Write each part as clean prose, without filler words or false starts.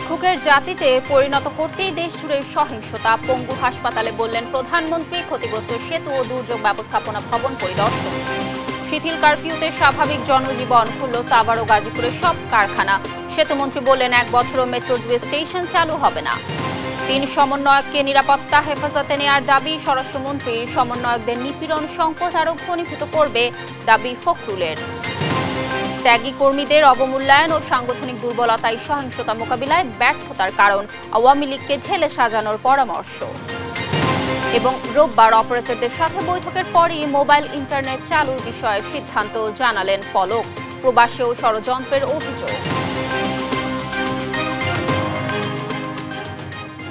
ভিক্ষুকের জাতিতে পরিণত করতেই দেশ জুড়ে সহিংসতা। পঙ্গু হাসপাতালে বললেন প্রধানমন্ত্রী। ক্ষতিগ্রস্ত সেতু ও দুর্যোগ ব্যবস্থাপনা ভবন পরিদর্শন। শিথিল কারফিউতে স্বাভাবিক জনজীবন। খুলল সাভার ও গাজীপুরের সব কারখানা। সেতুমন্ত্রী বললেন 1 বছরও মেট্রো 2 স্টেশন চালু হবে না। 3 সমন্বয়ককে নিরাপত্তা হেফাজতে নেওয়ার দাবি স্বরাষ্ট্রমন্ত্রীর। সমন্বয়কদের নিপীড়ন সংকট আরও ঘনীভূত করবে দাবি ফখরুলের। ত্যাগী কর্মীদের অবমূল্যায়ন ও সাংগঠনিক দুর্বলতায় সহিংসতা মোকাবিলায় ব্যর্থতার কারণ। আওয়ামী লীগকে ঢেলে সাজানোর পরামর্শ। এবং রোববার অপারেটরদের সাথে বৈঠকের পরই মোবাইল ইন্টারনেট চালুর বিষয়ে সিদ্ধান্ত জানালেন পলক। প্রবাসী ও ষড়যন্ত্রের অভিযোগ।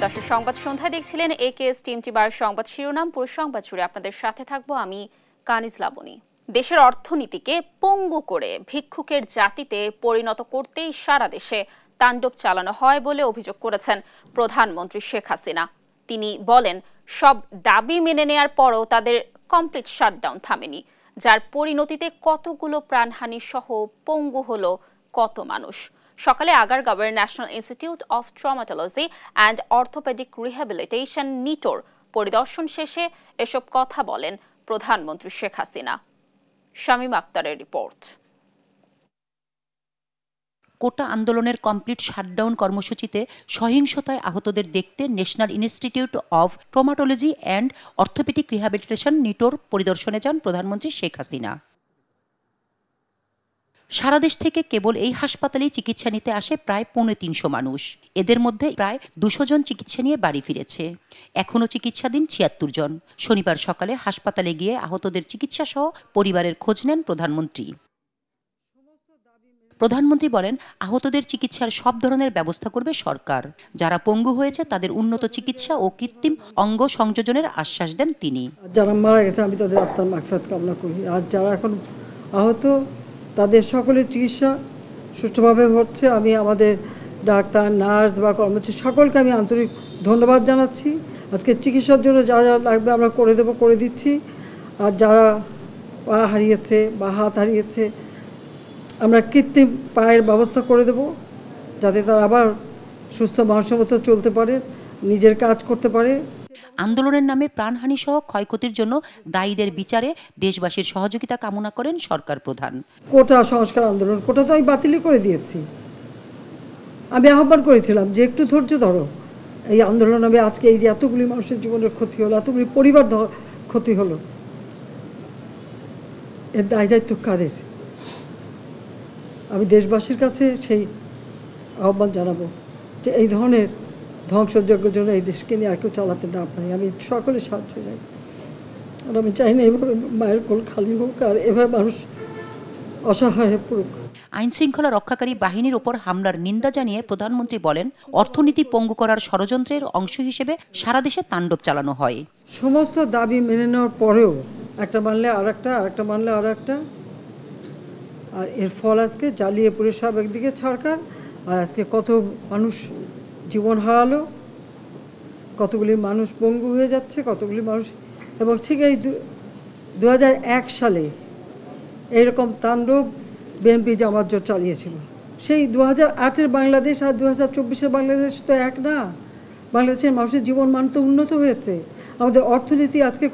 দর্শক, সংবাদ সন্ধ্যায় দেখছিলেন একেএস টিম টিবার সংবাদ শিরোনাম। পুরো সংবাদ জুড়ে আপনাদের সাথে থাকবো আমি কানিজ লাবণী। দেশের অর্থনীতিকে পঙ্গু করে ভিক্ষুকের জাতিতে পরিণত করতেই সারা দেশে তাণ্ডব চালানো হয় বলে অভিযোগ করেছেন প্রধানমন্ত্রী শেখ হাসিনা। তিনি বলেন, সব দাবি মেনে নেয়ার পরও তাদের কমপ্লিট শাটডাউন থামেনি, যার পরিণতিতে কতগুলো প্রাণহানি সহ পঙ্গু হলো কত মানুষ। সকালে আগারগাঁওয়ের National Institute of Traumatology and Orthopaedic Rehabilitation NITOR পরিদর্শন শেষে এসব কথা বলেন প্রধানমন্ত্রী শেখ হাসিনা। শামীম আক্তারের রিপোর্ট। কোটা আন্দোলনের কমপ্লিট শাটডাউন কর্মসূচিতে সহিংসতায় আহতদের দেখতে National Institute of Traumatology and Orthopaedic Rehabilitation NITOR পরিদর্শনে যান প্রধানমন্ত্রী শেখ হাসিনা। সারা দেশ থেকে কেবল এই হাসপাতালেই চিকিৎসা নিতে আসে প্রায় 350 মানুষ। এদের মধ্যে প্রায় 200 জন চিকিৎসা নিয়ে বাড়ি ফিরেছে। এখনও চিকিৎসাধীন 76 জন। শনিবার সকালে হাসপাতালে গিয়ে আহতদের চিকিৎসা সহ পরিবারের খোঁজ নেন প্রধানমন্ত্রী। প্রধানমন্ত্রী বলেন, আহতদের চিকিৎসার সব ধরনের ব্যবস্থা করবে সরকার। যারা পঙ্গু হয়েছে তাদের উন্নত চিকিৎসা ও কৃত্রিম অঙ্গ সংযোজনের আশ্বাস দেন তিনি। যারা মারা গেছে আমি তাদের আত্মার মাগফিরাত কামনা করি। আর যারা এখন আহত তাদের সকলের চিকিৎসা সুষ্ঠুভাবে হচ্ছে। আমি আমাদের ডাক্তার, নার্স বা কর্মচারী সকলকে আমি আন্তরিক ধন্যবাদ জানাচ্ছি। আজকে চিকিৎসার জন্য যা যা লাগবে আমরা করে দিচ্ছি। আর যারা পা হারিয়েছে বা হাত হারিয়েছে আমরা কৃত্রিম পায়ের ব্যবস্থা করে দেব, যাতে তারা আবার সুস্থ মানুষের মতো চলতে পারে, নিজের কাজ করতে পারে। আন্দোলনের নামে প্রাণহানি সহ ক্ষয়ক্ষতির জন্য দায়ীদের বিচারে দেশবাসীর সহযোগিতা কামনা করেন সরকার প্রধান। কোটা সংস্কার আন্দোলন, কোটা তো আমি বাতিল করে দিয়েছি। আমি আহ্বান করেছিলাম যে একটু ধৈর্য ধরো। এই আন্দোলন আমি আজকে এই যে এতগুলি মানুষের জীবনের ক্ষতি হলো, এতগুলি পরিবার ক্ষতি হলো, এর দায়িত্ব কাদের? আমি দেশবাসীর কাছে সেই আহ্বান জানাবো যে এই ধরনের ধ্বংসযজ্ঞের জন্য এই দেশকে নিয়ে আর কেউ চালাতে না পারে। আমি সকলের সাহায্য চাই। আর আমি চাই না এভাবে মায়ের কোল খালি হোক আর এভাবে মানুষ অসহায় হয়ে পড়ুক। আইন শৃঙ্খলা রক্ষাকারী বাহিনীর ওপর হামলার নিন্দা জানিয়ে প্রধানমন্ত্রী বলেন, অর্থনীতি পঙ্গু করার ষড়যন্ত্রের অংশ হিসেবে সারা দেশে তাণ্ডব চালানো হয়। সমস্ত দাবি মেনে নেওয়ার পরেও একটা মানলে আরেকটা মানলে আরেকটা। আর এর ফল আজকে জ্বালিয়ে পুড়ে সব একদিকে সরকার, আর আজকে কত মানুষ জীবন হারালো, কতগুলি মানুষ পঙ্গু হয়ে যাচ্ছে, কতগুলি মানুষ। এবং ঠিক এই 2001 সালে এইরকম তাণ্ডব বিএনপি জামাত জোট চালিয়েছিল। সেই 2008-এর বাংলাদেশ আর 2024-এর বাংলাদেশ তো এক না। বাংলাদেশের মানুষের জীবন মান তো উন্নত হয়েছে। আমাদের অর্থনীতি আজকে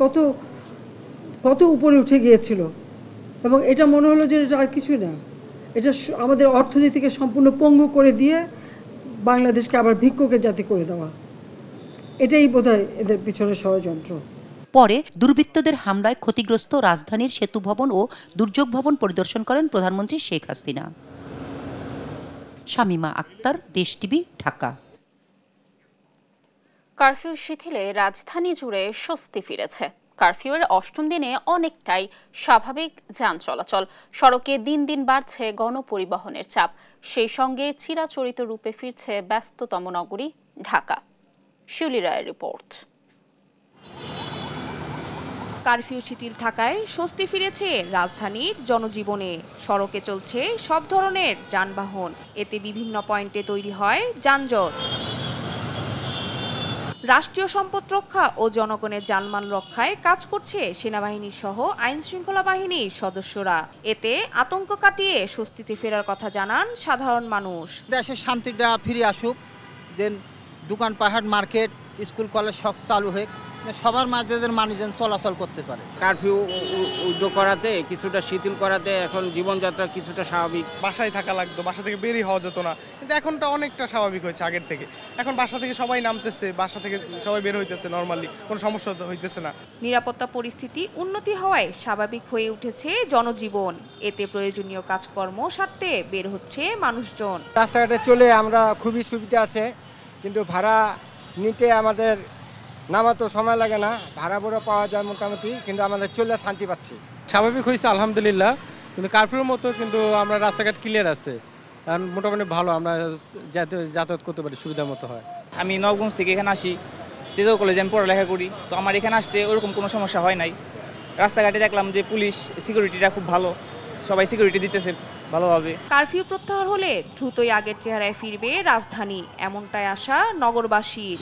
কত উপরে উঠে গিয়েছিল। এবং এটা মনে হলো যে এটা আর কিছুই না, এটা আমাদের অর্থনীতিকে সম্পূর্ণ পঙ্গু করে দিয়ে বাংলাদেশকে আবার ভিক্ষুকের জাতি করে দেওয়া। এটাই বোধহয় এদের পিছনে ষড়যন্ত্র। পরে দুর্বৃত্তদের হামলায় ক্ষতিগ্রস্ত রাজধানীর সেতু ভবন ও দুর্যোগ ভবন পরিদর্শন করেন প্রধানমন্ত্রী শেখ হাসিনা। শামীমা আক্তার, দেশ টিভি, ঢাকা। কারফিউ শিথিলে রাজধানী জুড়ে স্বস্তি ফিরেছে। কারফিউয়ের 8ম দিনে অনেকটাই স্বাভাবিক যান চলাচল। সড়কে দিন দিন বাড়ছে গণপরিবহনের চাপ। সেই সঙ্গে চিরাচরিত রূপে ফিরছে ব্যস্ততম নগরী ঢাকা। শিউলি রায়ের রিপোর্ট। কারফিউ শিথিল থাকায় স্বস্তি ফিরেছে রাজধানীর জনজীবনে। সড়কে চলছে সব ধরনের যানবাহন। এতে বিভিন্ন পয়েন্টে তৈরি হয় যানজট। রাষ্ট্রীয় সম্পদ রক্ষা ও জনগণের জানমাল রক্ষায় কাজ করছে সেনাবাহিনী সহ আইন শৃঙ্খলা বাহিনীর সদস্যরা। এতে আতঙ্ক কাটিয়ে স্বস্তিতে ফেরার কথা জানান সাধারণ মানুষ। দেশের শান্তিটা ফিরে আসুক, যে দোকান পাহাড় মার্কেট স্কুল কলেজ সব চালু হয়ে সবার মাঝে যেন মানুষজন চলাচল করতে পারে। কারফিউ উদ্যোগ করাতে কিছুটা শিথিল করাতে এখন জীবনযাত্রা কিছুটা স্বাভাবিক। বাসায় থাকা লাগতো, বাসা থেকে বেরিয়ে হওয়া যেত না, কিন্তু এখনটা অনেকটা স্বাভাবিক হয়েছে আগের থেকে। এখন বাসা থেকে সবাই নামতেছে, বাসা থেকে সবাই বের হইতেছে, নর্মালি কোনো সমস্যা হইতেছে না। নিরাপত্তা পরিস্থিতি উন্নতি হওয়ায় স্বাভাবিক হয়ে উঠেছে জনজীবন। এতে প্রয়োজনীয় কাজকর্ম সারতে বের হচ্ছে মানুষজন। রাস্তাঘাটে চলে আমরা খুবই সুবিধা আছে, কিন্তু ভাড়া নিতে আমাদের নামাতো সময় লাগে না, ভাড়া বড় পাওয়া যায় মোটামুটি, কিন্তু আমাদের চলে শান্তি পাচ্ছি। স্বাভাবিক হয়েছে আলহামদুলিল্লাহ, কিন্তু কারফিউর মতো কিন্তু আমরা রাস্তাঘাট ক্লিয়ার আছে, কারণ মোটামুটি ভালো আমরা যাতায়াত করতে পারি, সুবিধার মতো হয়। আমি নবগঞ্জ থেকে এখানে আসি, তেজগাঁও কলেজে আমি পড়ালেখা করি, তো আমার এখানে আসতে ওরকম কোনো সমস্যা হয় নাই। রাস্তাঘাটে দেখলাম যে পুলিশ সিকিউরিটিটা খুব ভালো, সবাই সিকিউরিটি দিতেছে ভালোভাবে। কারফিউ প্রত্যাহার হলে দ্রুতই আগের চেহারায় ফিরবে রাজধানী, এমনটাই আশা নগরবাসীর।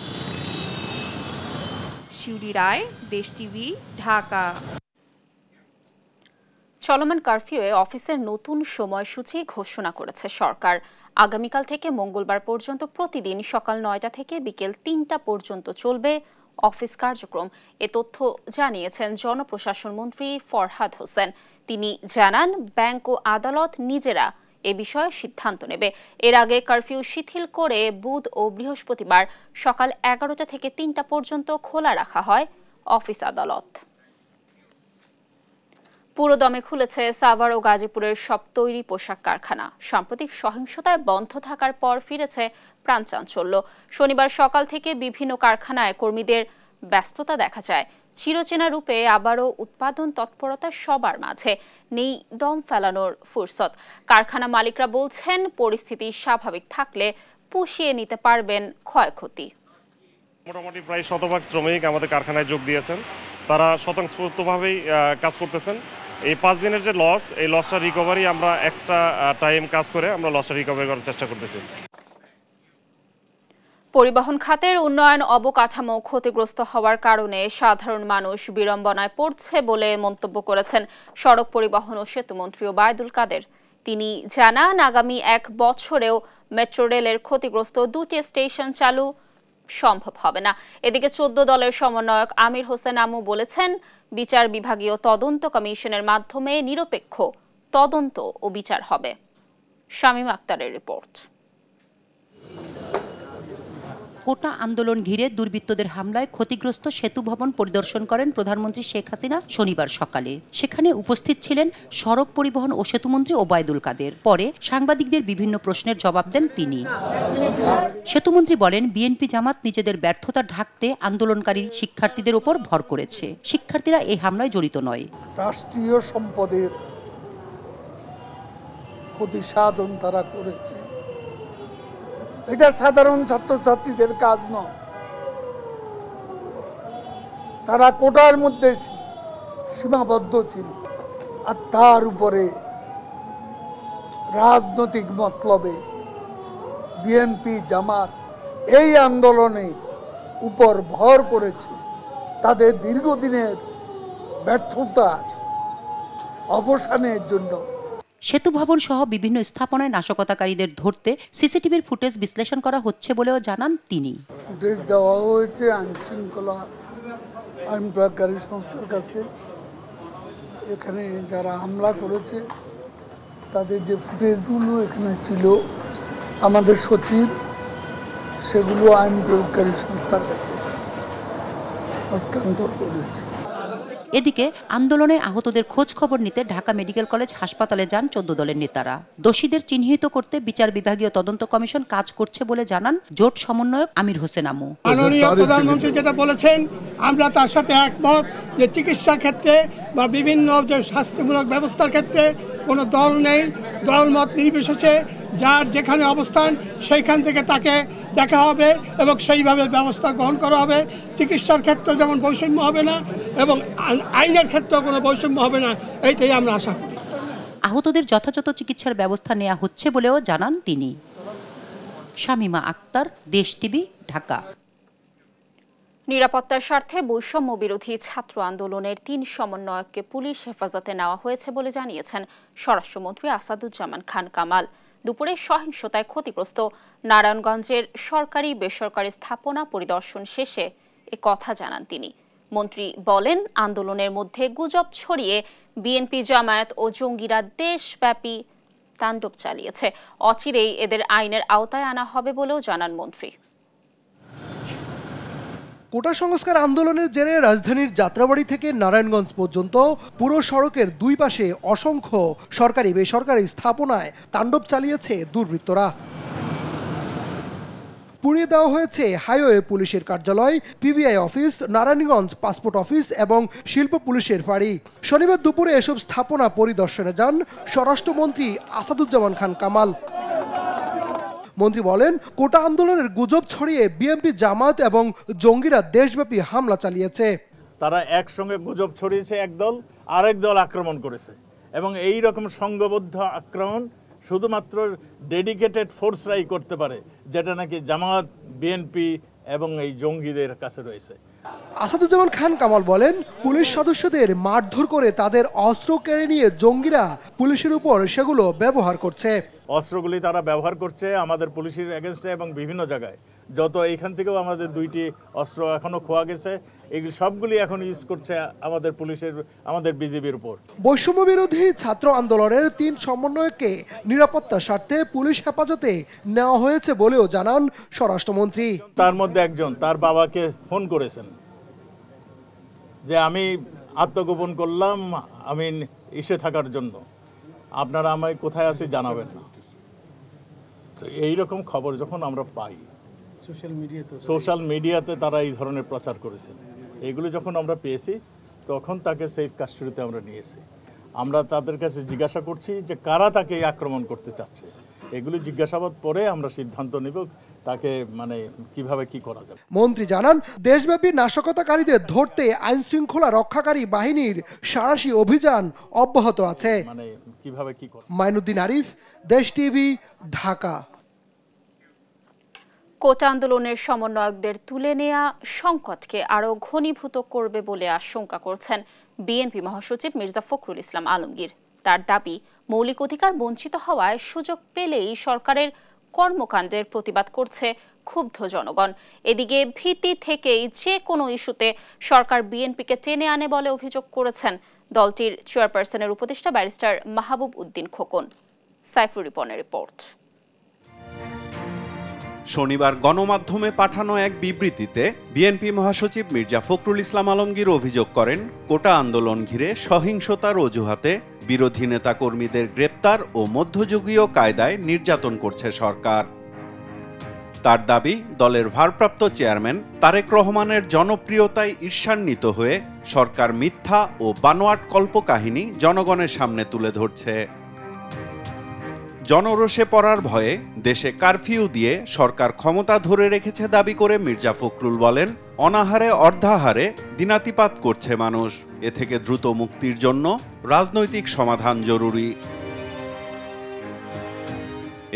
শিউলি রায়, দেশ টিভি, ঢাকা। চলমান কারফিউয়ে অফিসের নতুন সময়সূচি ঘোষণা করেছে সরকার। আগামীকাল থেকে মঙ্গলবার পর্যন্ত প্রতিদিন সকাল ৯টা থেকে বিকেল ৩টা পর্যন্ত চলবে অফিস কার্যক্রম। এ তথ্য জানিয়েছেন জনপ্রশাসন মন্ত্রী ফরহাদ হোসেন। তিনি জানান, ব্যাংক ও আদালত নিজেরা এ বিষয়ে সিদ্ধান্ত নেবে। এর আগে কারফিউ শিথিল করে বুধ ও বৃহস্পতিবার সকাল 11টা থেকে 3টা পর্যন্ত খোলা রাখা হয় অফিস আদালত। পুরোদমে খুলেছে সাভার ও গাজীপুরের সব তৈরি পোশাক কারখানা। সাম্প্রতিক সহিংসতায় বন্ধ থাকার পর ফিরেছে প্রাণচাঞ্চল্য। শনিবার সকাল থেকে বিভিন্ন কারখানায় কর্মীদের ব্যস্ততা দেখা যায়। চিরচেনা রূপে আবারও উৎপাদন তৎপরতা সবার মাঝে, নেই দম ফেলানোর ফুরসত। কারখানা মালিকরা বলছেন, পরিস্থিতি স্বাভাবিক থাকলে পুষিয়ে নিতে পারবেন ক্ষয়ক্ষতি। মোটামুটি প্রায় 100% শ্রমিক আমাদের কারখানায় যোগ দিয়েছেন, তারা স্বতঃস্ফূর্তভাবেই কাজ করতেছেন। এই 5 দিনের যে লস, এই লসটা রিকভারি আমরা এক্সট্রা টাইম কাজ করে আমরা লসটা রিকভারি করার চেষ্টা করতেছি। পরিবহন খাতের উন্নয়ন অবকাঠামো ক্ষতিগ্রস্ত হওয়ার কারণে সাধারণ মানুষ বিড়ম্বনায় পড়ছে বলে মন্তব্য করেছেন সড়ক পরিবহন ও সেতুমন্ত্রী ওবায়দুল কাদের। তিনি জানান, আগামী 1 বছরেও মেট্রো রেলের ক্ষতিগ্রস্ত 2টি স্টেশন চালু সম্ভব হবে না। এদিকে 14 দলের সমন্বয়ক আমির হোসেন আমু বলেছেন, বিচার বিভাগীয় তদন্ত কমিশনের মাধ্যমে নিরপেক্ষ তদন্ত ও বিচার হবে। শামীম আক্তারের রিপোর্ট। কোটা আন্দোলন ঘিরে দুর্বৃত্তদের হামলায় ক্ষতিগ্রস্ত সেতু ভবন পরিদর্শন করেন প্রধানমন্ত্রী শেখ হাসিনা শনিবার সকালে। সেখানে উপস্থিত ছিলেন সড়ক পরিবহন ও সেতুমন্ত্রী ওবায়দুল কাদের। পরে সাংবাদিকদের বিভিন্ন প্রশ্নের জবাব দেন তিনি। সেতুমন্ত্রী বলেন, বিএনপি জামাত নিজেদের ব্যর্থতা ঢাকতে আন্দোলনকারী শিক্ষার্থীদের উপর ভর করেছে। শিক্ষার্থীরা এই হামলায় জড়িত নয়। রাষ্ট্রীয় সম্পদের ক্ষতি সাধন তারা করেছে, এটা সাধারণ ছাত্রছাত্রীদের কাজ নয়। তারা কোটার মধ্যে সীমাবদ্ধ ছিল, আর তার উপরে রাজনৈতিক মতলবে বিএনপি জামাত এই আন্দোলনে উপর ভর করেছে। তাদের দীর্ঘদিনের ব্যর্থতার অবসানের জন্য সেতু ভবন সহ বিভিন্ন স্থাপনায় নাশকতাকারীদের ধরতে সিসিটিভির ফুটেজ বিশ্লেষণ করা হচ্ছে বলেও জানান তিনি। ফুটেজ দেওয়া হয়েছে আইনশৃঙ্খলা আইন প্রয়োগকারী সংস্থার কাছে। এখানে যারা হামলা করেছে তাদের যে ফুটেজগুলো এখানে ছিল, আমাদের সচিব সেগুলো আইন প্রয়োগকারী সংস্থার কাছে হস্তান্তর করেছে। এদিকে আন্দোলনে আহতদের খোঁজ খবর নিতে ঢাকা মেডিকেল কলেজ হাসপাতালে যান 14 দলের নেতারা। দোষীদের চিহ্নিত করতে বিচার বিভাগীয় তদন্ত কমিশন কাজ করছে বলে জানান জোট সমন্বয়ক আমির হোসেন আমু। মাননীয় প্রধানমন্ত্রী যেটা বলেছেন, আমরা তার সাথে একমত যে চিকিৎসা ক্ষেত্রে বা বিভিন্ন যে স্বাস্থ্যমূলক ব্যবস্থার ক্ষেত্রে কোনো দল নেই। দলমত নির্বিশেষে যার যেখানে অবস্থান সেইখান থেকে তাকে দেখা হবে এবং সেইভাবে ব্যবস্থা গ্রহণ করা হবে। চিকিৎসার ক্ষেত্রে যেমন বৈষম্য হবে না এবং আইনের ক্ষেত্রেও কোনো বৈষম্য হবে না, এইটাই আমরা আশা করি। আহতদের যথাযথ চিকিৎসার ব্যবস্থা নেওয়া হচ্ছে বলেও জানান তিনি। শামীমা আক্তার, দেশ টিভি, ঢাকা। নিরাপত্তার স্বার্থে বৈষম্য বিরোধী ছাত্র আন্দোলনের 3 সমন্বয়ককে পুলিশ হেফাজতে নেওয়া হয়েছে বলে জানিয়েছেন স্বরাষ্ট্রমন্ত্রী আসাদুজ্জামান খান কামাল। দুপুরে সহিংসতায় ক্ষতিগ্রস্ত নারায়ণগঞ্জের সরকারি বেসরকারি স্থাপনা পরিদর্শন শেষে এ কথা জানান তিনি। মন্ত্রী বলেন, আন্দোলনের মধ্যে গুজব ছড়িয়ে বিএনপি, জামায়াত ও জঙ্গিরা দেশব্যাপী তাণ্ডব চালিয়েছে। অচিরেই এদের আইনের আওতায় আনা হবে বলেও জানান মন্ত্রী। কোটা সংস্কার আন্দোলনের জেরে রাজধানীর যাত্রাবাড়ি থেকে নারায়ণগঞ্জ পর্যন্ত পুরো সড়কের দুই পাশে অসংখ্য সরকারি বেসরকারি স্থাপনায় তাণ্ডব চালিয়েছে দুর্বৃত্তরা। পুড়িয়ে দেওয়া হয়েছে হাইওয়ে পুলিশের কার্যালয়, PBI office, Narayanganj passport office এবং শিল্প পুলিশের ফাঁড়ি। শনিবার দুপুরে এসব স্থাপনা পরিদর্শনে যান স্বরাষ্ট্রমন্ত্রী আসাদুজ্জামান খান কামাল। মন্ত্রী বলেন, কোটা আন্দোলনের গুজব ছড়িয়ে বিএনপি, জামায়াত এবং জঙ্গিরা দেশব্যাপী হামলা চালিয়েছে। তারা একসঙ্গে গুজব ছড়িয়েছে, একদল আরেক দল আক্রমণ করেছে এবং এই রকম সংঘবদ্ধ আক্রমণ শুধুমাত্র ডেডিকেটেড ফোর্সরাই করতে পারে, যেটা নাকি জামায়াত, বিএনপি এবং এই জঙ্গিদের কাছে রয়েছে। আসাদুজ্জামান খান কামাল বলেন, পুলিশ সদস্যদের মারধর করে তাদের অস্ত্র কেড়ে নিয়ে জঙ্গিরা পুলিশের উপর সেগুলো ব্যবহার করছে। অস্ত্রগুলি তারা ব্যবহার করছে আমাদের পুলিশের এগেনস্টে এবং বিভিন্ন জায়গায়। যত এইখান থেকেও আমাদের 2টি অস্ত্র এখনো খোয়া গেছে, এগুলি সবগুলি এখন ইউজ করছে আমাদের পুলিশের, আমাদের বিজিবির উপর। বৈষম্য বিরোধী ছাত্র আন্দোলনের 3 সমন্বয়ককে নিরাপত্তার স্বার্থে পুলিশ হেফাজতে নেওয়া হয়েছে বলেও জানান স্বরাষ্ট্রমন্ত্রী। তার মধ্যে একজন তার বাবাকে ফোন করেছেন যে আমি আত্মগোপন করলাম, আমি ইসে থাকার জন্য, আপনারা আমায় কোথায় আছি জানাবেন না। তো এইরকম খবর যখন আমরা পাই সোশ্যাল মিডিয়াতে তারা এই ধরনের প্রচার করেছেন, এগুলো যখন আমরা পেয়েছি তখন তাকে সেফ কাস্টডিতে আমরা নিয়েছি। আমরা তাদের কাছে জিজ্ঞাসা করছি যে কারা তাকে আক্রমণ করতে চাচ্ছে, এগুলি জিজ্ঞাসাবাদ পরে আমরা সিদ্ধান্ত নেব তাকে কিভাবে কি করা যাবে। মন্ত্রী জানান, দেশব্যাপী নাশকতাকারীদের ধরতে আইন শৃঙ্খলা রক্ষাকারী বাহিনীর সাঁড়াশি অভিযান অব্যাহত আছে। কিভাবে কি করা। মাইনুদ্দিন আরিফ, দেশ টিভি, ঢাকা। কোটা আন্দোলনের সমন্বয়কদের তুলে নেওয়া সংকটকে আরও ঘনীভূত করবে বলে আশঙ্কা করছেন বিএনপি মহাসচিব মির্জা ফখরুল ইসলাম আলমগীর। তার দাবি, মৌলিক অধিকার বঞ্চিত হওয়ায় সুযোগ পেলেই সরকারের কর্মকাণ্ডের প্রতিবাদ করছে ক্ষুব্ধ জনগণ। এদিকে ভীতি থেকেই যে কোনো ইস্যুতে সরকার বিএনপিকে টেনে আনে বলে অভিযোগ করেছেন দলটির চেয়ারপারসনের উপদেষ্টা ব্যারিস্টার মাহবুব উদ্দিন খোকন। সাইফুর রিপনের রিপোর্ট। শনিবার গণমাধ্যমে পাঠানো এক বিবৃতিতে বিএনপি মহাসচিব মির্জা ফখরুল ইসলাম আলমগীর অভিযোগ করেন, কোটা আন্দোলন ঘিরে সহিংসতার অজুহাতে বিরোধী নেতাকর্মীদের গ্রেপ্তার ও মধ্যযুগীয় কায়দায় নির্যাতন করছে সরকার। তার দাবি, দলের ভারপ্রাপ্ত চেয়ারম্যান তারেক রহমানের জনপ্রিয়তায় ঈর্ষান্বিত হয়ে সরকার মিথ্যা ও বানোয়াট কল্পকাহিনী জনগণের সামনে তুলে ধরছে। জনরোষে পড়ার ভয়ে দেশে কারফিউ দিয়ে সরকার ক্ষমতা ধরে রেখেছে দাবি করে মির্জা ফখরুল বলেন, অনাহারে অর্ধাহারে দিনাতিপাত করছে মানুষ। এ থেকে দ্রুত মুক্তির জন্য রাজনৈতিক সমাধান জরুরি।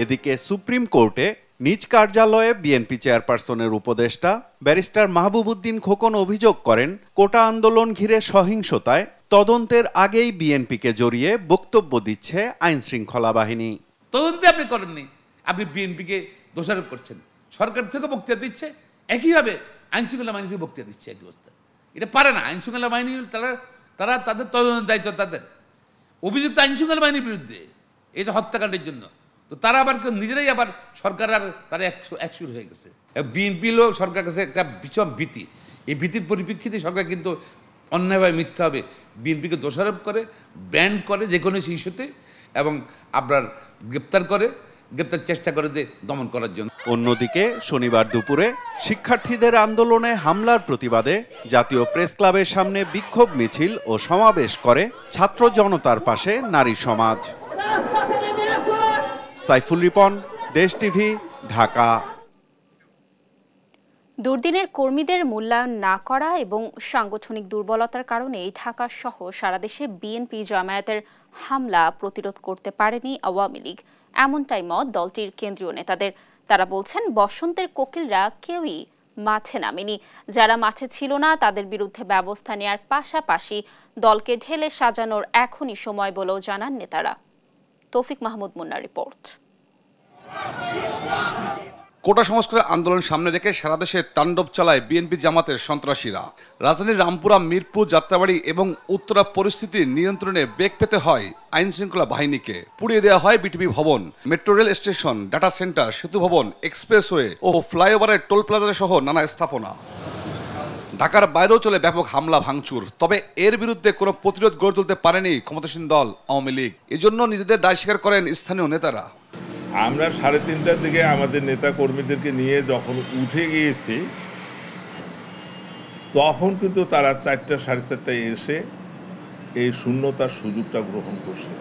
এদিকে সুপ্রিম কোর্টে নিজ কার্যালয়ে বিএনপি চেয়ারপারসনের উপদেষ্টা ব্যারিস্টার মাহবুব উদ্দিন খোকন অভিযোগ করেন, কোটা আন্দোলন ঘিরে সহিংসতায় তদন্তের আগেই বিএনপিকে জড়িয়ে বক্তব্য দিচ্ছে আইন শৃঙ্খলা বাহিনী। তদন্তে আপনি করেননি, আপনি বিএনপিকে দোষারোপ করছেন। সরকার থেকে বক্তৃতা দিচ্ছে, একইভাবে আইন শৃঙ্খলা বাহিনী থেকে বক্তৃতা দিচ্ছে, একই অবস্থা। এটা পারে না আইন শৃঙ্খলা বাহিনী, তারা তাদের তদন্তের দায়িত্ব তাদের। অভিযুক্ত আইন শৃঙ্খলা বাহিনীর বিরুদ্ধে এই যে হত্যাকাণ্ডের জন্য, তো তারা আবার নিজেরাই আবার সরকার আর তারা একসুর হয়ে গেছে। বিএনপি লোক সরকার কাছে একটা ভীষণ ভীতি, এই ভীতির পরিপ্রেক্ষিতে সরকার কিন্তু অন্যায়ভাবে মিথ্যাভাবে বিএনপিকে দোষারোপ করে, ব্যান্ড করে যে কোনো ইস্যুতে, এবং আপনার গ্রেপ্তার চেষ্টা করে দমন করার জন্য। অন্যদিকে শনিবার দুপুরে শিক্ষার্থীদের আন্দোলনে হামলার প্রতিবাদে জাতীয় প্রেস ক্লাবের সামনে বিক্ষোভ মিছিল ও সমাবেশ করে ছাত্র জনতার পাশে নারী সমাজ। সাইফুল রিপন, দেশ টিভি, ঢাকা। দুর্দিনের কর্মীদের মূল্যায়ন না করা এবং সাংগঠনিক দুর্বলতার কারণে ঢাকা সহ সারা দেশে বিএনপি জামায়াতের হামলা প্রতিরোধ করতে পারেনি আওয়ামী লীগ, এমনটাই মত দলটির কেন্দ্রীয় নেতাদের। তারা বলছেন, বসন্তের কোকিলরা কেউই মাঠে নামেনি। যারা মাঠে ছিল না তাদের বিরুদ্ধে ব্যবস্থা নেওয়ার পাশাপাশি দলকে ঢেলে সাজানোর এখনই সময় বলেও জানান নেতারা। তৌফিক মাহমুদ মুন্নার রিপোর্ট। কোটা সংস্কার আন্দোলন সামনে রেখে সারা দেশে তাণ্ডব চালায় বিএনপি জামাতের সন্ত্রাসীরা। রাজধানীর রামপুরা, মিরপুর, যাত্রাবাড়ি এবং উত্তরা পরিস্থিতি নিয়ন্ত্রণে বেগ পেতে হয় আইন শৃঙ্খলা বাহিনীকে। পুড়িয়ে দেওয়া হয় বিটিভি ভবন, metro rail station, data centre, সেতু ভবন, এক্সপ্রেসওয়ে ও ফ্লাইওভারের টোল প্লাজা সহ নানা স্থাপনা। ঢাকার বাইরেও চলে ব্যাপক হামলা ভাঙচুর। তবে এর বিরুদ্ধে কোনো প্রতিরোধ গড়ে তুলতে পারেনি ক্ষমতাসীন দল আওয়ামী লীগ। এজন্য নিজেদের দায় স্বীকার করেন স্থানীয় নেতারা। আমরা 3:30টার দিকে আমাদের নেতা কর্মীদেরকে নিয়ে যখন উঠে গিয়েছি, তখন কিন্তু তারা 4টা 4:30টায় এসে এই শূন্যতার সুযোগটা গ্রহণ করছে।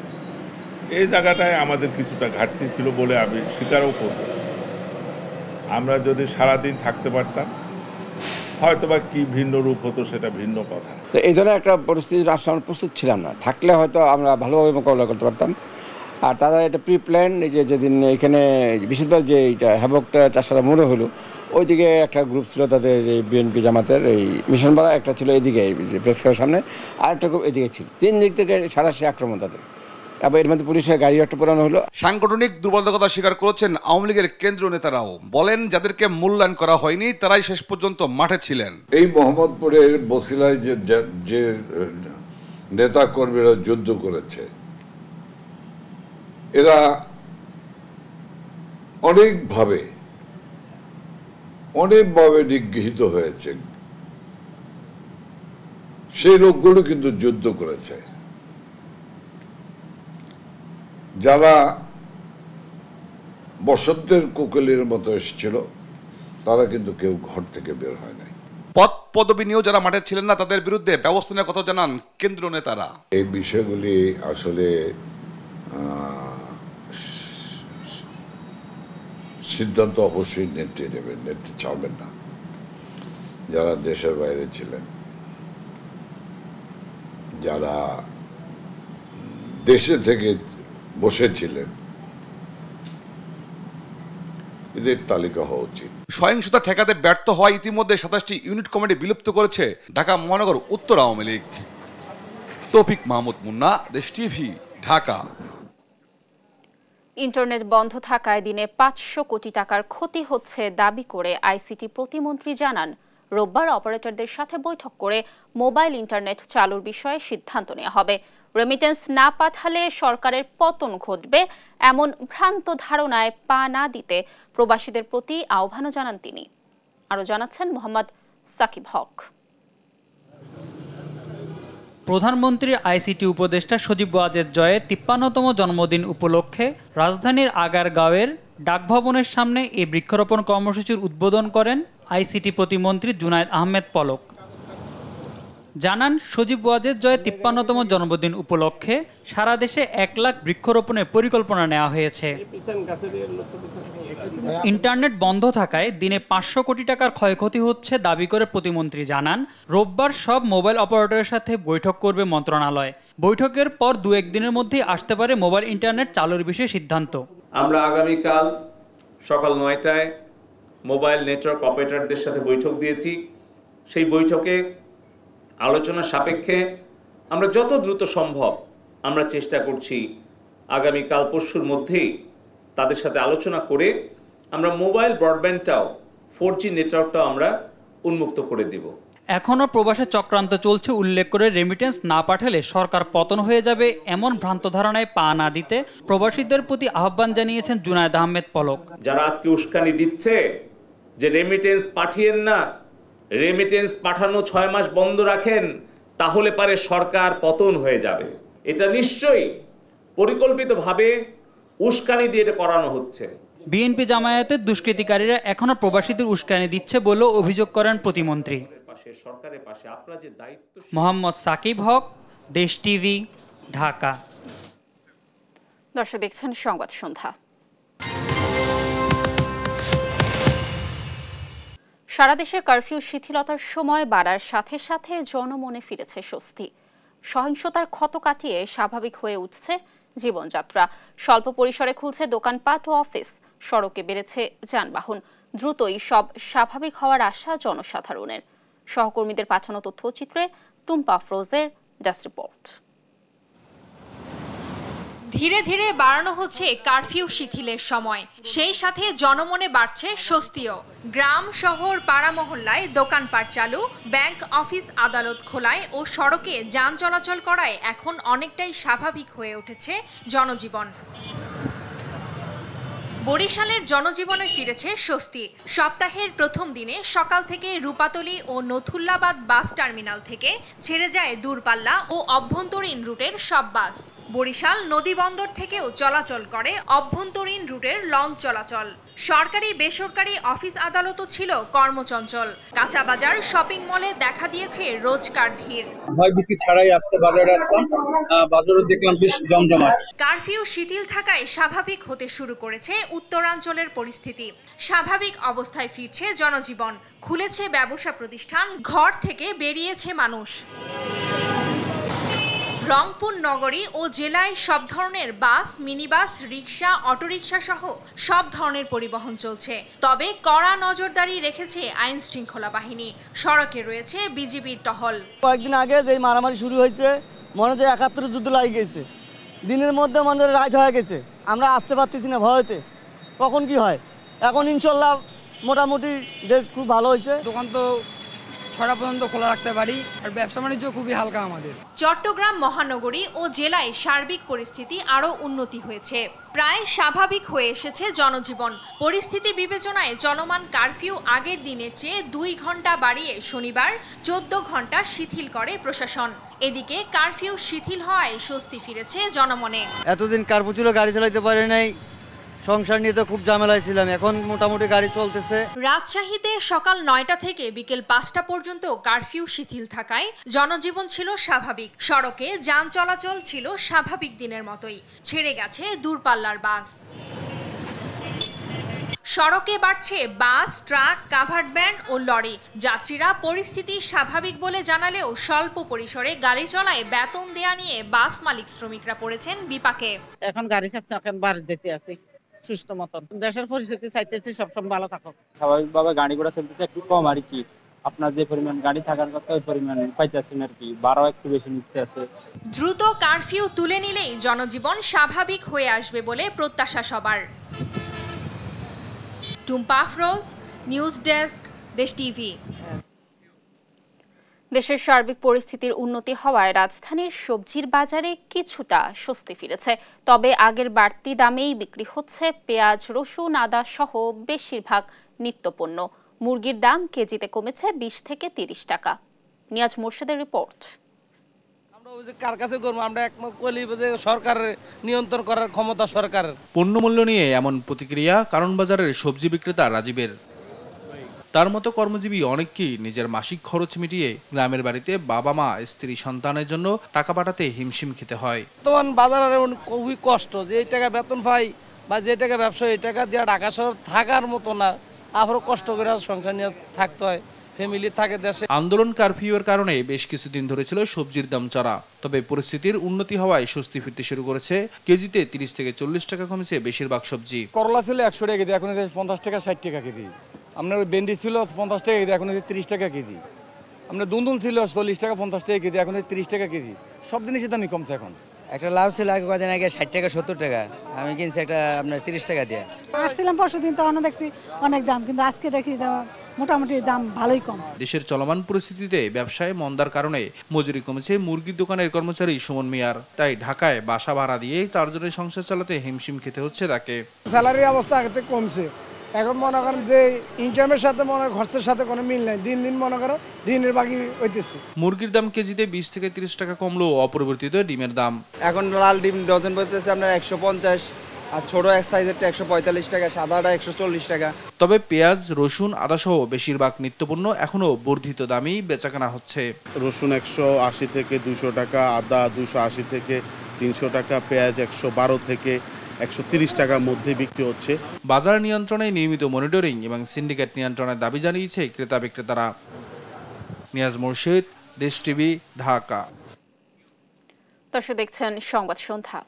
এই জায়গাটায় আমাদের কিছুটা ঘাটতি ছিল বলে আমি স্বীকারও করব। আমরা যদি সারাদিন থাকতে পারতাম, হয়তোবা কি ভিন্ন রূপ হতো সেটা ভিন্ন কথা। তো এই ধরনের একটা পরিস্থিতির আসলে আমরা প্রস্তুত ছিলাম না। থাকলে হয়তো আমরা ভালোভাবে মোকাবিলা করতে পারতাম। আর তারা এটা প্রি প্ল্যান, এই যে যেদিন এখানে বিশেষভাবে যে এইটা হ্যাবকটা চাষারা মোড়ে হলো, ওইদিকে একটা গ্রুপ ছিল তাদের এই বিএনপি জামাতের এই মিশনপাড়া, একটা ছিল এদিকে প্রেস ক্লাবের সামনে, আর একটা গ্রুপ এদিকে ছিল। 3 দিক থেকে সারাশি আক্রমণ তাদের। আবার এর মধ্যে পুলিশের গাড়ি একটা পুরানো হলো। সাংগঠনিক দুর্বলতা স্বীকার করেছেন আওয়ামী লীগের কেন্দ্রীয় নেতারাও। বলেন, যাদেরকে মূল্যায়ন করা হয়নি তারাই শেষ পর্যন্ত মাঠে ছিলেন। এই মোহাম্মদপুরের বসিলায় যে নেতা কর্মীরা যুদ্ধ করেছে, এরা অনেকভাবে নিগৃহীত হয়েছে। সেই লোকগুলো কিন্তু যুদ্ধ করেছে। যারা বসন্তের কোকিলের মতো এসেছিল, তারা কিন্তু কেউ ঘর থেকে বের হয় নাই। পদ পদবি নিয়েও যারা মাঠে ছিলেন না, তাদের বিরুদ্ধে ব্যবস্থা নেওয়ার কথা জানান কেন্দ্রীয় নেতারা। এই বিষয়গুলি আসলে সিদ্ধান্ত অবশ্যই নেত্রী নেবেন, নেত্রী ছাড়বেন না। যারা দেশের বাইরে ছিলেন, যারা দেশে থেকে বসেছিলেন, এদের তালিকা হওয়া উচিত। সহিংসতা ঠেকাতে ব্যর্থ হওয়া ইতিমধ্যে 27টি ইউনিট কমিটি বিলুপ্ত করেছে ঢাকা মহানগর উত্তর আওয়ামী লীগ। তৌফিক মাহমুদ মুন্না, দেশ টিভি, ঢাকা। ইন্টারনেট বন্ধ থাকায় দিনে 500 কোটি টাকার ক্ষতি হচ্ছে দাবি করে আইসিটি প্রতিমন্ত্রী জানান, রোববার অপারেটরদের সাথে বৈঠক করে মোবাইল ইন্টারনেট চালুর বিষয়ে সিদ্ধান্ত নেওয়া হবে। রেমিটেন্স না পাঠালে সরকারের পতন ঘটবে, এমন ভ্রান্ত ধারণায় পা না দিতে প্রবাসীদের প্রতি আহ্বানও জানান তিনি। আরও জানাচ্ছেন মোহাম্মদ সাকিব হক। প্রধানমন্ত্রীর আইসিটি উপদেষ্টা সজীব ওয়াজেদ জয়ের 53তম জন্মদিন উপলক্ষে রাজধানীর আগারগাঁওয়ের ডাকভবনের সামনে এই বৃক্ষরোপণ কর্মসূচির উদ্বোধন করেন আইসিটি প্রতিমন্ত্রী জুনায়েদ আহমেদ পলক। জানান, সজীব ওয়াজেদ জয়ের 53তম জন্মদিন উপলক্ষে সারা দেশে 1 লাখ বৃক্ষরোপণের পরিকল্পনা নেওয়া হয়েছে। ইন্টারনেট বন্ধ থাকায় দিনে 500 কোটি টাকার ক্ষয়ক্ষতি হচ্ছে দাবি করে প্রতিমন্ত্রী জানান, রোববার সব মোবাইল অপারেটরের সাথে বৈঠক করবে মন্ত্রণালয়। বৈঠকের পর 2-1 দিনের মধ্যেই আসতে পারে মোবাইল ইন্টারনেট চালুর বিষয়ে সিদ্ধান্ত। আমরা আগামীকাল সকাল 9টায় মোবাইল নেটওয়ার্ক অপারেটরদের সাথে বৈঠক দিয়েছি। সেই বৈঠকে আলোচনা সাপেক্ষে আমরা যত দ্রুত সম্ভব আমরা চেষ্টা করছি আগামীকাল পরশুর মধ্যেই তাদের সাথে আলোচনা করে আমরা মোবাইল ব্রডব্যান্ডটাও 4G নেটওয়ার্কটাও আমরা উন্মুক্ত করে দেব। এখনও প্রবাসে চক্রান্ত চলছে উল্লেখ করে রেমিটেন্স না পাঠালে সরকার পতন হয়ে যাবে, এমন ভ্রান্ত ধারণায় পা না দিতে প্রবাসীদের প্রতি আহ্বান জানিয়েছেন জুনায়েদ আহমেদ পলক। যারা আজকে উস্কানি দিচ্ছে যে রেমিটেন্স পাঠিয়েন না, রেমিটেন্স পাঠানো 6 মাস বন্ধ রাখেন, তাহলে পারে সরকার পতন হয়ে যাবে, এটা নিশ্চয়ই পরিকল্পিতভাবে উস্কানি দিয়ে এটা করানো হচ্ছে। বিএনপি জামায়াতের দুষ্কৃতিকারীরা এখনো প্রবাসীদের উস্কানি দিচ্ছে বলেও অভিযোগ করেন প্রতিমন্ত্রী। মোহাম্মদ সাকিব হক, দেশ টিভি, ঢাকা। দর্শক দেখছেন সংবাদ সন্ধ্যা। সারা দেশে কারফিউ শিথিলতার সময় বাড়ার সাথে সাথে জনমনে ফিরেছে স্বস্তি। সহিংসতার ক্ষত কাটিয়ে স্বাভাবিক হয়ে উঠছে জীবনযাত্রা। স্বল্প পরিসরে খুলছে দোকানপাট ও অফিস, সড়কে বেড়েছে যানবাহন। দ্রুতই সব স্বাভাবিক হওয়ার আশা জনসাধারণের। সহকর্মীদের পাঠানো তথ্যচিত্রে টুম্পা ফ্রোজের ডেস্ক রিপোর্ট। ধীরে ধীরে বাড়ানো হচ্ছে কারফিউ শিথিলের সময়, সেই সাথে জনমনে বাড়ছে স্বস্তিও। গ্রাম শহর পাড়া মহল্লায় দোকানপাট চালু, ব্যাংক অফিস আদালত খোলায় ও সড়কে যান চলাচল করায় এখন অনেকটাই স্বাভাবিক হয়ে উঠেছে জনজীবন। বরিশালের জনজীবনে ফিরেছে স্বস্তি। সপ্তাহের প্রথম দিনে সকাল থেকে রূপাতলী ও নথুল্লাবাদ বাস টার্মিনাল থেকে ছেড়ে যায় দূরপাল্লা ও অভ্যন্তরীণ রুটের সব বাস। বরিশাল নদী বন্দর থেকেও চলাচল করে অভ্যন্তরীণ রুটের লঞ্চ চলাচল। সরকারি বেসরকারি অফিস আদালতও ছিল কর্মচঞ্চল। কাঁচা বাজার শপিং মলে দেখা দিয়েছে রোজকার ভিড়। ভয়ভীতি ছাড়াই আজকে বাজারে আসলাম, বাজারে দেখলাম বেশ জমজমাট। কারফিউ শিথিল থাকায় স্বাভাবিক হতে শুরু করেছে উত্তরাঞ্চলের পরিস্থিতি। স্বাভাবিক অবস্থায় ফিরছে জনজীবন, খুলেছে ব্যবসা প্রতিষ্ঠান, ঘর থেকে বেরিয়েছে মানুষ। রংপুর নগরী ও জেলায় সব ধরনের বাস, মিনিবাস, রিক্সা, অটোরিকশা সহ সব ধরনের পরিবহন চলছে। তবে কড়া নজরদারি রেখেছে আইন শৃঙ্খলা বাহিনী। সড়কে রয়েছে বিজিবির টহল। কয়েকদিন আগে যে মারামারি শুরু হয়েছে, মনে হয় ৭১ যুদ্ধ লাগে গেছে, দিনের মধ্যে আমাদের রাত হয়ে গেছে, আমরা আসতে পারতেছি না ভয়তে কখন কি হয়। এখন ইনশাল্লাহ মোটামুটি দেশ খুব ভালো হয়েছে। দোকান তো ৬টা পর্যন্ত খোলা রাখতে পারি, আর ব্যবসা বাণিজ্য খুবই হালকা আমাদের। চট্টগ্রাম মহানগরী ও জেলায় সার্বিক পরিস্থিতি আরও উন্নতি হয়েছে। প্রায় স্বাভাবিক হয়ে এসেছে জনজীবন। পরিস্থিতি বিবেচনায় চলমান কারফিউ আগের দিনের চেয়ে ২ ঘন্টা বাড়িয়ে শনিবার ১৪ ঘন্টা শিথিল করে প্রশাসন। এদিকে কারফিউ শিথিল হওয়ায় স্বস্তি ফিরেছে জনমনে। এতদিন কারফিউ ছিল, গাড়ি চালাতে পারে নাই, সংসার নিয়ে তো খুব ঝামেলায় ছিলাম, এখন মোটামুটি গাড়ি চলতেছে। রাজশাহীতে সকাল ৯টা থেকে বিকেল ৫টা পর্যন্ত কারফিউ শিথিল থাকায় জনজীবন ছিল স্বাভাবিক। সড়কে যান চলাচল ছিল স্বাভাবিক দিনের মতোই। ছেড়ে গেছে দূরপাল্লার বাস। সড়কে বাড়ছে বাস, ট্রাক, কাভার্ড ভ্যান ও লরি। যাত্রীরা পরিস্থিতি স্বাভাবিক বলে জানালেও স্বল্প পরিসরে গাড়ি চলায় বেতন দেয়া নিয়ে বাস মালিক শ্রমিকরা পড়েছেন বিপাকে। এখন গাড়ি চাচ্ছে, এখন বাড়ি দিতে আছে সুস্থ মতন। দেশের পরিস্থিতি চাইতেছি সবসময় ভালো থাকুক। স্বাভাবিকভাবে গাড়ি ঘোড়া চলতেছে, একটু কম আর কি। আপনার যে পরিমাণ গাড়ি থাকার কথা ওই পরিমাণ পাইতেছেন আর কি, ভাড়াও একটু বেশি নিতে আছে। দ্রুত কারফিউ তুলে নিলেই জনজীবন স্বাভাবিক হয়ে আসবে বলে প্রত্যাশা সবার। Tumpa Afroz, news desk, Desh TV. দেশের সার্বিক পরিস্থিতির উন্নতি হওয়ায় রাজধানীর সবজির বাজারে কিছুটা স্বস্তি ফিরেছে। তবে আগের বাড়তি দামেই বিক্রি হচ্ছে পেঁয়াজ, রসুন, আদা সহ বেশিরভাগ নিত্যপণ্য। মুরগির দাম কেজিতে কমেছে ২০ থেকে ৩০ টাকা। নিয়াজ মোর্শেদের রিপোর্ট। কার কাছে করবো আমরা, একমত করি যে সরকারের নিয়ন্ত্রণ করার ক্ষমতা সরকারের। পণ্যমূল্য নিয়ে এমন প্রতিক্রিয়া কারণ বাজারের সবজি বিক্রেতা রাজীবের। তার মতো কর্মজীবী অনেককেই নিজের মাসিক খরচ মিটিয়ে গ্রামের বাড়িতে বাবা মা, স্ত্রী, সন্তানের জন্য টাকা পাঠাতে হিমশিম খেতে হয়। বর্তমান বাজারে খুবই কষ্ট, যে এই টাকা বেতন পাই বা যে টাকা ব্যবসা, এই টাকা দিয়ে ঢাকা শহর থাকার মতো না, আবারও কষ্ট করে সংসার নিয়ে থাকতে হয়, ফ্যামিলি থাকে দেশে। আন্দোলন কারফিউয়ের কারণে বেশ কিছুদিন ধরে ছিল সবজির দাম চড়া। তবে পরিস্থিতির উন্নতি হওয়ায় স্বস্তি ফিরতে শুরু করেছে। কেজিতে ৩০ থেকে ৪০ টাকা কমেছে বেশিরভাগ সবজি। করলা ছিল ১০০ টাকা কেজি, এখন ৫০ টাকা ৬০ টাকা কেজি। আপনার ভেন্ডি ছিল ৫০ টাকা কেজি, এখন ৩০ টাকা কেজি। আপনার দুন্দুল ছিল ৪০ টাকা ৫০ টাকা কেজি, এখন ৩০ টাকা কেজি। সব জিনিসের দামই কমছে এখন। একটা লাউ ছিল আগে কদিন আগে ৬০ টাকা ৭০ টাকা, আমি কিনছি একটা আপনার ৩০ টাকা দিয়ে। আসছিলাম পরশুদিন, তো অনেক দেখছি অনেক দাম, কিন্তু আজকে দেখি মোটামুটি দাম ভালোই কম। দেশের চলমান পরিস্থিতিতে ব্যবসায় মন্দার কারণে মজুরি কমেছে মুরগির দোকানের কর্মচারী সুমন মিয়ার। তাই ঢাকায় বাসা ভাড়া দিয়ে তার জন্য সংসার চালাতে হিমশিম খেতে হচ্ছে তাকে। স্যালারির অবস্থা আগে থেকে কমছে, এখন মনে করেন যে ইনকামের সাথে মনে খরচের সাথে কোনো মিল নাই, দিন দিন মনে করেন ঋণের বাকি হইতেছে। মুরগির দাম কেজিতে ২০ থেকে ৩০ টাকা কমলেও অপরিবর্তিত ডিমের দাম। এখন লাল ডিম ডজন পড়তেছে আপনার ১৫০, আর ছোট এক সাইজেরটা ১৪৫ টাকা, সাদাটা ১৪০ টাকা। তবে পেঁয়াজ, রসুন, আদা সহ বেশিরভাগ নিত্যপণ্য এখনো বর্ধিত দামেই বেচাকেনা হচ্ছে। রসুন ১৮০ থেকে ২০০ টাকা, আদা ২৮০ থেকে ৩০০ টাকা, পেঁয়াজ ১১২ থেকে ১৩০ টাকার মধ্যে বিক্রি হচ্ছে। বাজার নিয়ন্ত্রণে নিয়মিত মনিটরিং এবং সিন্ডিকেট নিয়ন্ত্রণের দাবি জানিয়েছে ক্রেতা বিক্রেতারা। নিয়াজ মোর্শেদ, দেশ টিভি, ঢাকা। দর্শক দেখছেন সংবাদ সন্ধ্যা।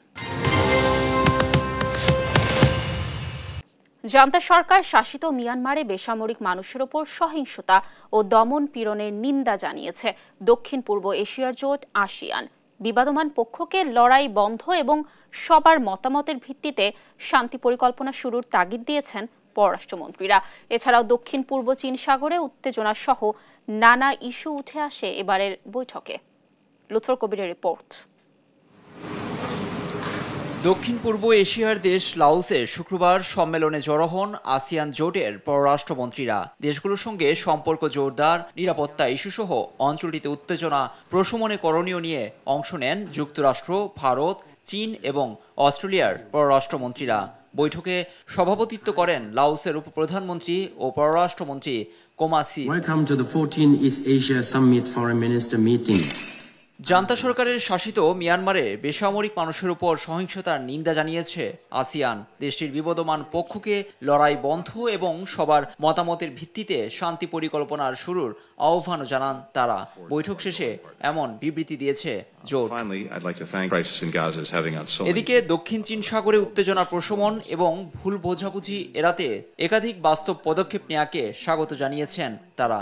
জান্তা সরকার শাসিত মিয়ানমারে বেসামরিক মানুষের ওপর সহিংসতা ও দমন পীড়নের নিন্দা জানিয়েছে দক্ষিণ পূর্ব এশিয়ার জোট আসিয়ান। বিবাদমান পক্ষকে লড়াই বন্ধ এবং সবার মতামতের ভিত্তিতে শান্তি পরিকল্পনা শুরুর তাগিদ দিয়েছেন পররাষ্ট্রমন্ত্রীরা। এছাড়াও দক্ষিণ পূর্ব চীন সাগরে উত্তেজনা সহ নানা ইস্যু উঠে আসে এবারের বৈঠকে। লুৎফর কবিরের রিপোর্ট। দক্ষিণ পূর্ব এশিয়ার দেশ লাওসে শুক্রবার সম্মেলনে জড়ো হন আসিয়ান জোটের পররাষ্ট্রমন্ত্রীরা। দেশগুলোর সঙ্গে সম্পর্ক জোরদার, নিরাপত্তা ইস্যুসহ অঞ্চলটিতে উত্তেজনা প্রশমনে করণীয় নিয়ে অংশ নেন যুক্তরাষ্ট্র, ভারত, চীন এবং অস্ট্রেলিয়ার পররাষ্ট্রমন্ত্রীরা। বৈঠকে সভাপতিত্ব করেন লাওসের উপপ্রধানমন্ত্রী ও পররাষ্ট্রমন্ত্রী কোমাসি। Welcome to the 14th East Asia Summit Foreign Minister meeting. Junta সরকারের শাসিত মিয়ানমারে বেসামরিক মানুষের উপর সহিংসতার নিন্দা জানিয়েছে আসিয়ান। দেশটির বিবদমান পক্ষকে লড়াই বন্ধ এবং সবার মতামতের ভিত্তিতে শান্তি পরিকল্পনার শুরুর আহ্বানও জানান তারা। বৈঠক শেষে এমন বিবৃতি দিয়েছে জোট। এদিকে দক্ষিণ চীন সাগরে উত্তেজনা প্রশমন এবং ভুল বোঝাবুঝি এড়াতে একাধিক বাস্তব পদক্ষেপ নেওয়াকে স্বাগত জানিয়েছেন তারা।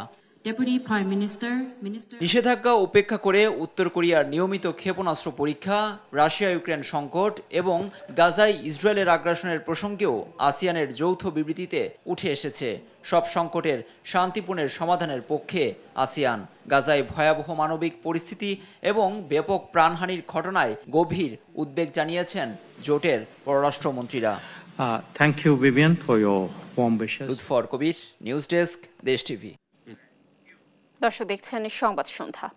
নিষেধাজ্ঞা উপেক্ষা করে উত্তর কোরিয়ার নিয়মিত ক্ষেপণাস্ত্র পরীক্ষা, রাশিয়া ইউক্রেন সংকট এবং গাজায় ইসরায়েলের আগ্রাসনের প্রসঙ্গেও আসিয়ানের যৌথ বিবৃতিতে উঠে এসেছে। সব সংকটের শান্তিপূর্ণ সমাধানের পক্ষে আসিয়ান। গাজায় ভয়াবহ মানবিক পরিস্থিতি এবং ব্যাপক প্রাণহানির ঘটনায় গভীর উদ্বেগ জানিয়েছেন জোটের পররাষ্ট্রমন্ত্রীরা। Thank you Vivian for your warm wishes. Lutfar Kabir, news desk, Desh TV. দর্শক দেখছেন সংবাদ সন্ধ্যা।